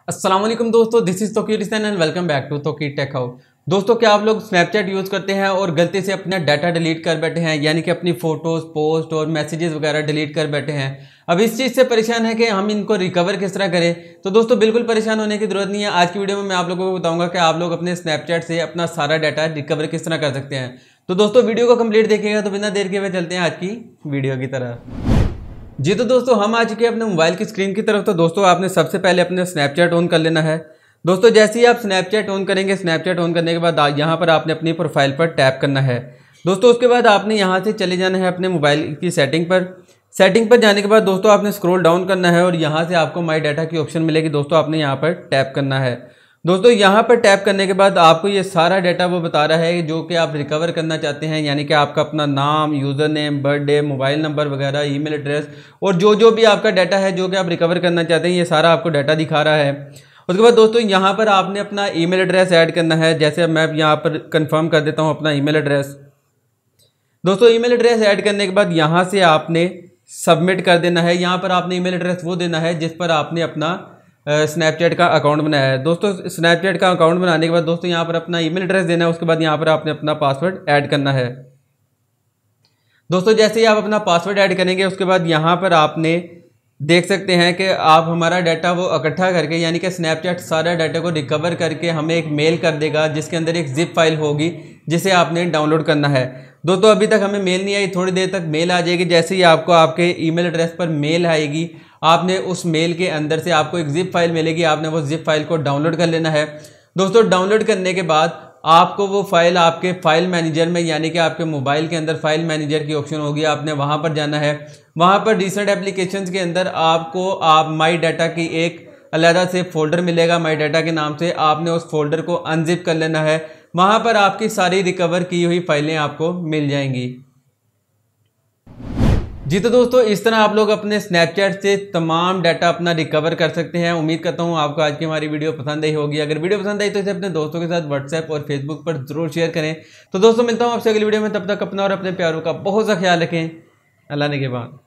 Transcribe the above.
अस्सलाम वालेकुम दोस्तों, this is Tauqeer Hussain and welcome back to Tauqeer tech house. दोस्तों, क्या आप लोग स्नैपचैट यूज़ करते हैं और गलती से अपना डाटा डिलीट कर बैठे हैं, यानी कि अपनी फ़ोटोज़, पोस्ट और मैसेजेस वगैरह डिलीट कर बैठे हैं। अब इस चीज़ से परेशान है कि हम इनको रिकवर किस तरह करें। तो दोस्तों, बिल्कुल परेशान होने की ज़रूरत नहीं है। आज की वीडियो में मैं आप लोगों को बताऊंगा कि आप लोग अपने स्नैपचैट से अपना सारा डाटा रिकवर किस तरह कर सकते हैं। तो दोस्तों, वीडियो को कंप्लीट देखिएगा। तो बिना देर के हुए चलते हैं आज की वीडियो की तरह। जी तो दोस्तों, हम आ चुके हैं अपने मोबाइल की स्क्रीन की तरफ। तो दोस्तों, आपने सबसे पहले अपने स्नैपचैट ऑन कर लेना है। दोस्तों, जैसे ही आप स्नैपचैट ऑन करेंगे, स्नैपचैट ऑन करने के बाद यहाँ पर आपने अपनी प्रोफाइल पर टैप करना है। दोस्तों, उसके बाद आपने यहाँ से चले जाना है अपने मोबाइल की सेटिंग पर। सेटिंग पर जाने के बाद दोस्तों आपने स्क्रॉल डाउन करना है और यहाँ से आपको माई डाटा की ऑप्शन मिलेगी। दोस्तों, आपने यहाँ पर टैप करना है। दोस्तों, यहाँ पर टैप करने के बाद आपको ये सारा डाटा वो बता रहा है जो कि आप रिकवर करना चाहते हैं, यानी कि आपका अपना नाम, user name, birthday, mobile number वगैरह, ईमेल एड्रेस और जो भी आपका डाटा है जो कि आप रिकवर करना चाहते हैं, ये सारा आपको डाटा दिखा रहा है। उसके बाद दोस्तों यहाँ पर आपने अपना ईमेल एड्रेस ऐड करना है। जैसे मैं यहाँ पर कंफर्म कर देता हूँ अपना ईमेल एड्रेस। दोस्तों, ईमेल एड्रेस ऐड करने के बाद यहाँ से आपने सबमिट कर देना है। यहाँ पर आपने ईमेल एड्रेस वो देना है जिस पर आपने अपना स्नैपचैट का अकाउंट बनाया है। दोस्तों, स्नैपचैट का अकाउंट बनाने के बाद दोस्तों यहाँ पर अपना ईमेल एड्रेस देना है। उसके बाद यहाँ पर आपने अपना पासवर्ड ऐड करना है। दोस्तों, जैसे ही आप अपना पासवर्ड ऐड करेंगे, उसके बाद यहाँ पर आपने देख सकते हैं कि आप हमारा डाटा वो इकट्ठा करके, यानी कि स्नैपचैट सारा डाटा को रिकवर करके हमें एक मेल कर देगा जिसके अंदर एक जिप फाइल होगी जिसे आपने डाउनलोड करना है। दोस्तों, अभी तक हमें मेल नहीं आई, थोड़ी देर तक मेल आ जाएगी। जैसे ही आपको आपके ईमेल एड्रेस पर मेल आएगी, आपने उस मेल के अंदर से आपको एक जिप फाइल मिलेगी। आपने वो जिप फाइल को डाउनलोड कर लेना है। दोस्तों, डाउनलोड करने के बाद आपको वो फाइल आपके फाइल मैनेजर में, यानी कि आपके मोबाइल के अंदर फाइल मैनेजर की ऑप्शन होगी, आपने वहां पर जाना है। वहां पर रिसेंट एप्लीकेशंस के अंदर आपको माई डाटा की एक अलग से फोल्डर मिलेगा माई डाटा के नाम से। आपने उस फोल्डर को अनजिप कर लेना है। वहां पर आपकी सारी रिकवर की हुई फाइलें आपको मिल जाएंगी। जी तो दोस्तों, इस तरह आप लोग अपने स्नैपचैट से तमाम डाटा अपना रिकवर कर सकते हैं। उम्मीद करता हूँ आपको आज की हमारी वीडियो पसंद आई होगी। अगर वीडियो पसंद आई तो इसे अपने दोस्तों के साथ व्हाट्सएप और फेसबुक पर जरूर शेयर करें। तो दोस्तों, मिलता हूँ आपसे अगली वीडियो में। तब तक अपना और अपने प्यारों का बहुत सा ख्याल रखें। अल्लाह ने के बाद।